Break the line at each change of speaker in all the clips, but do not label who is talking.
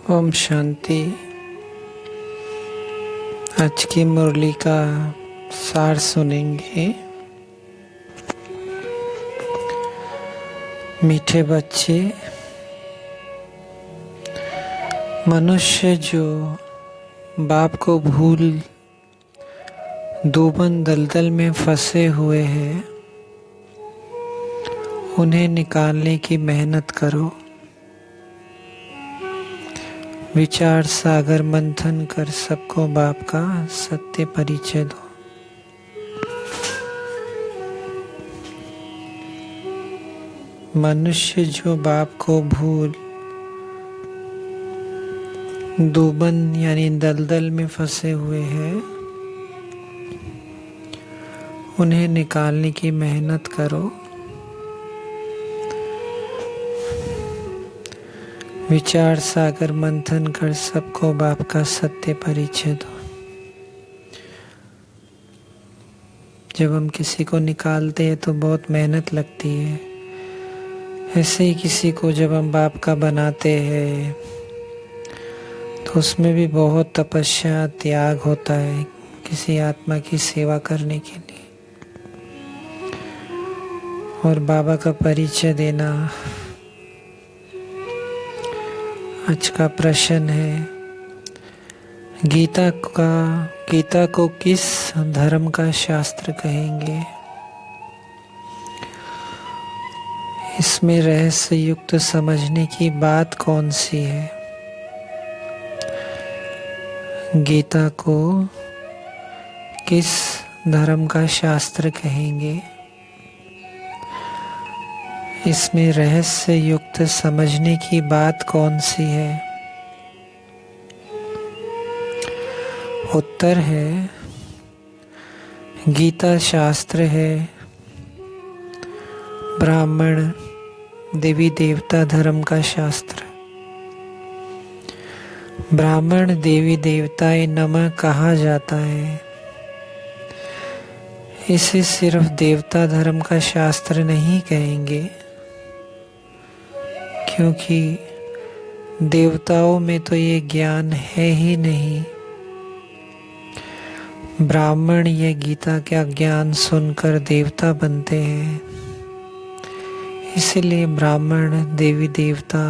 ओम शांति। आज की मुरली का सार सुनेंगे। मीठे बच्चे, मनुष्य जो बाप को भूल दूबन दलदल में फंसे हुए हैं, उन्हें निकालने की मेहनत करो। विचार सागर मंथन कर सबको बाप का सत्य परिचय दो। मनुष्य जो बाप को भूल दूबन यानी दलदल में फंसे हुए हैं, उन्हें निकालने की मेहनत करो। विचार सागर मंथन कर सबको बाप का सत्य परिचय दो। जब हम किसी को निकालते हैं तो बहुत मेहनत लगती है। ऐसे ही किसी को जब हम बाप का बनाते हैं तो उसमें भी बहुत तपस्या त्याग होता है किसी आत्मा की सेवा करने के लिए। और बाबा का परिचय देना आज का प्रश्न है। गीता को किस धर्म का शास्त्र कहेंगे? इसमें रहस्य युक्त समझने की बात कौन सी है? गीता को किस धर्म का शास्त्र कहेंगे? इसमें रहस्य युक्त समझने की बात कौन सी है? उत्तर है, गीता शास्त्र है ब्राह्मण देवी देवता धर्म का शास्त्र। ब्राह्मण देवी देवताए नमः कहा जाता है। इसे सिर्फ देवता धर्म का शास्त्र नहीं कहेंगे, क्योंकि देवताओं में तो ये ज्ञान है ही नहीं। ब्राह्मण ये गीता का ज्ञान सुनकर देवता बनते हैं, इसलिए ब्राह्मण देवी देवता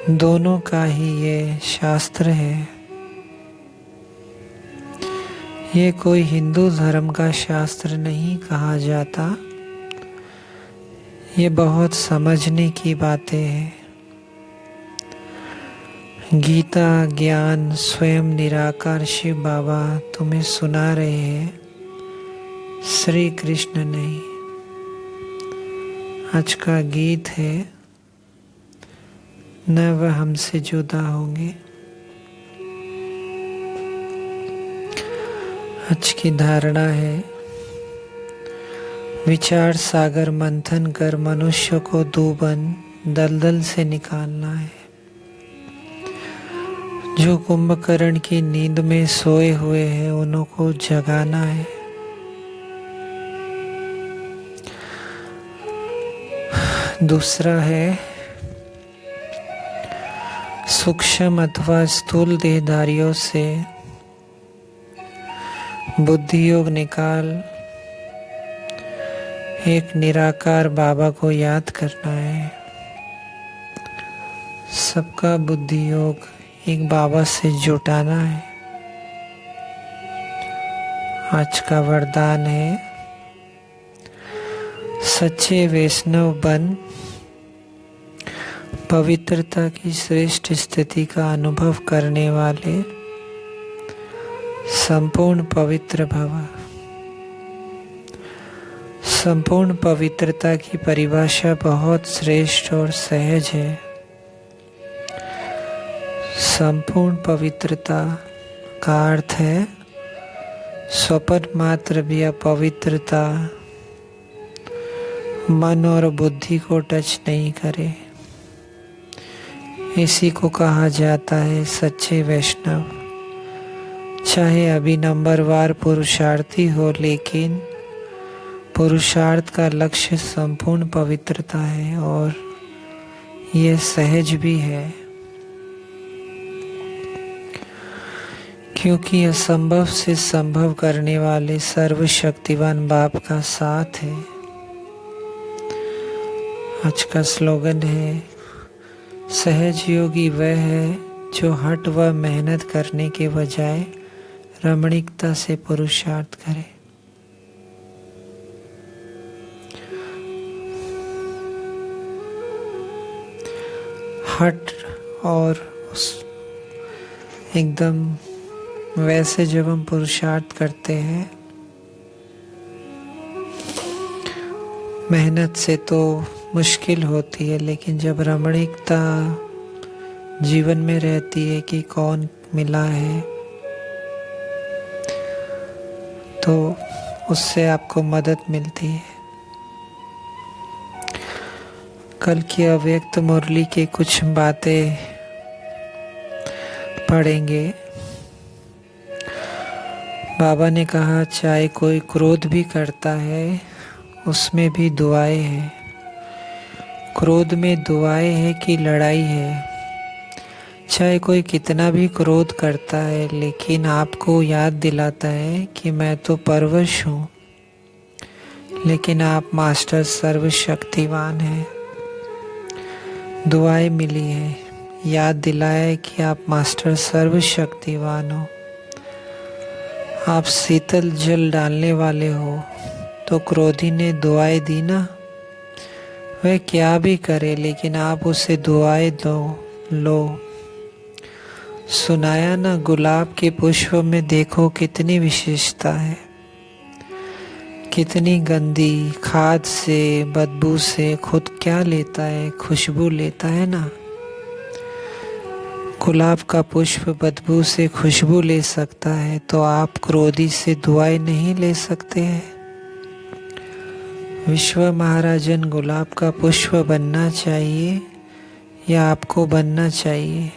दोनों का ही ये शास्त्र है। ये कोई हिंदू धर्म का शास्त्र नहीं कहा जाता। ये बहुत समझने की बातें हैं। गीता ज्ञान स्वयं निराकार शिव बाबा तुम्हें सुना रहे हैं, श्री कृष्ण नहीं। आज का गीत है, न वह हमसे जुदा होंगे। आज की धारणा है, विचार सागर मंथन कर मनुष्य को दूबन दलदल से निकालना है। जो कुंभकर्ण की नींद में सोए हुए हैं उन्हों को जगाना है। दूसरा है, सूक्ष्म अथवा स्थूल देहधारियों से बुद्धि योग निकाल एक निराकार बाबा को याद करना है। सबका बुद्धि योग एक बाबा से जुटाना है। आज का वरदान है, सच्चे वैष्णव बन पवित्रता की श्रेष्ठ स्थिति का अनुभव करने वाले संपूर्ण पवित्र भव। संपूर्ण पवित्रता की परिभाषा बहुत श्रेष्ठ और सहज है। संपूर्ण पवित्रता का अर्थ है स्वपन मात्र भी अपवित्रता मन और बुद्धि को टच नहीं करे। इसी को कहा जाता है सच्चे वैष्णव। चाहे अभी नंबरवार पुरुषार्थी हो, लेकिन पुरुषार्थ का लक्ष्य संपूर्ण पवित्रता है और यह सहज भी है। क्योंकि असंभव से संभव करने वाले सर्वशक्तिवान बाप का साथ है। आज का स्लोगन है, सहज योगी वह है जो हठ व मेहनत करने के बजाय रमणीकता से पुरुषार्थ करे। हठ और एकदम वैसे जब हम पुरुषार्थ करते हैं, मेहनत से तो मुश्किल होती है, लेकिन जब रमणीकता जीवन में रहती है कि कौन मिला है, तो उससे आपको मदद मिलती है। कल की अव्यक्त मुरली की कुछ बातें पढ़ेंगे। बाबा ने कहा, चाहे कोई क्रोध भी करता है उसमें भी दुआएं हैं। क्रोध में दुआएं है कि लड़ाई है। चाहे कोई कितना भी क्रोध करता है, लेकिन आपको याद दिलाता है कि मैं तो परवश हूँ, लेकिन आप मास्टर सर्वशक्तिवान हैं। दुआएं मिली है, याद दिलाया कि आप मास्टर सर्वशक्तिवान हो। आप शीतल जल डालने वाले हो, तो क्रोधी ने दुआएं दी ना, वह क्या भी करे लेकिन आप उसे दुआएं दो लो। सुनाया ना, गुलाब के पुष्प में देखो कितनी विशेषता है, कितनी गंदी खाद से बदबू से खुद क्या लेता है, खुशबू लेता है ना। गुलाब का पुष्प बदबू से खुशबू ले सकता है, तो आप क्रोधी से दुआएं नहीं ले सकते हैं। विश्व महाराजन गुलाब का पुष्प बनना चाहिए या आपको बनना चाहिए।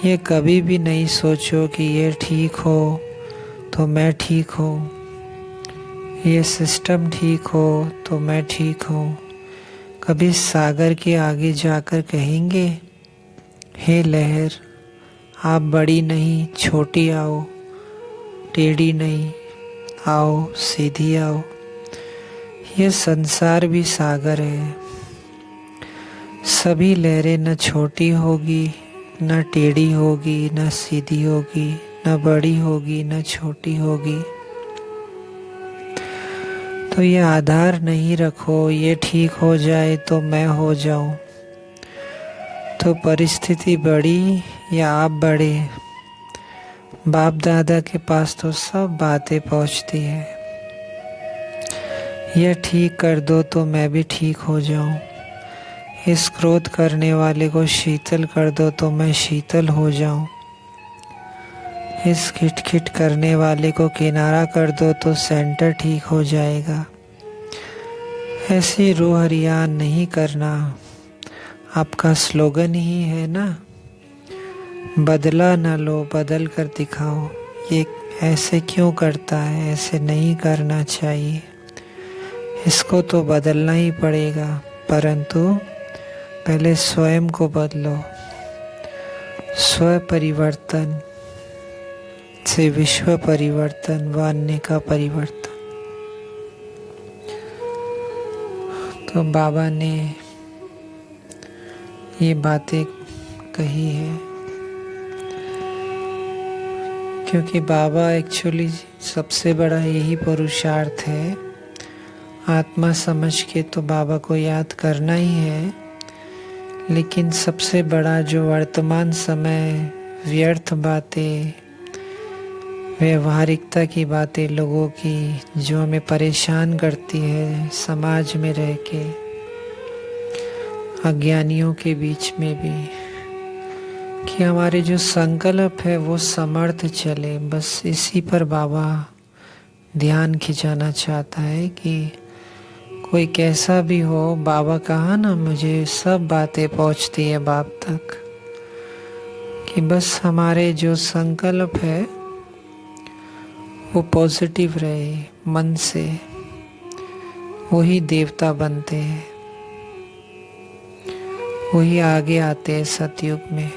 ये कभी भी नहीं सोचो कि ये ठीक हो तो मैं ठीक हूँ, ये सिस्टम ठीक हो तो मैं ठीक हूँ। कभी सागर के आगे जाकर कहेंगे, हे लहर आप बड़ी नहीं छोटी आओ, टेढ़ी नहीं आओ सीधी आओ। ये संसार भी सागर है, सभी लहरें न छोटी होगी न टेढ़ी होगी न सीधी होगी, न बड़ी होगी न छोटी होगी। तो ये आधार नहीं रखो, ये ठीक हो जाए तो मैं हो जाऊं। तो परिस्थिति बड़ी या आप बड़े, बाप दादा के पास तो सब बातें पहुंचती है। यह ठीक कर दो तो मैं भी ठीक हो जाऊं। इस क्रोध करने वाले को शीतल कर दो तो मैं शीतल हो जाऊं। इस खिटखिट करने वाले को किनारा कर दो तो सेंटर ठीक हो जाएगा। ऐसी रूहरियान नहीं करना, आपका स्लोगन ही है ना। बदला न लो, बदल कर दिखाओ। ये ऐसे क्यों करता है, ऐसे नहीं करना चाहिए, इसको तो बदलना ही पड़ेगा। परंतु पहले स्वयं को बदलो। स्व परिवर्तन से विश्व परिवर्तन व अन्य का परिवर्तन। तो बाबा ने ये बातें कही है, क्योंकि बाबा एक्चुअली सबसे बड़ा यही पुरुषार्थ है। आत्मा समझ के तो बाबा को याद करना ही है, लेकिन सबसे बड़ा जो वर्तमान समय व्यर्थ बातें, व्यवहारिकता की बातें लोगों की जो हमें परेशान करती है समाज में रह के, अज्ञानियों के बीच में भी, कि हमारे जो संकल्प है वो समर्थ चले। बस इसी पर बाबा ध्यान खिंचाना चाहता है कि कोई कैसा भी हो, बाबा कहा ना, मुझे सब बातें पहुंचती है बाप तक, कि बस हमारे जो संकल्प है वो पॉजिटिव रहे मन से, वही देवता बनते हैं, वही आगे आते हैं सतयुग में।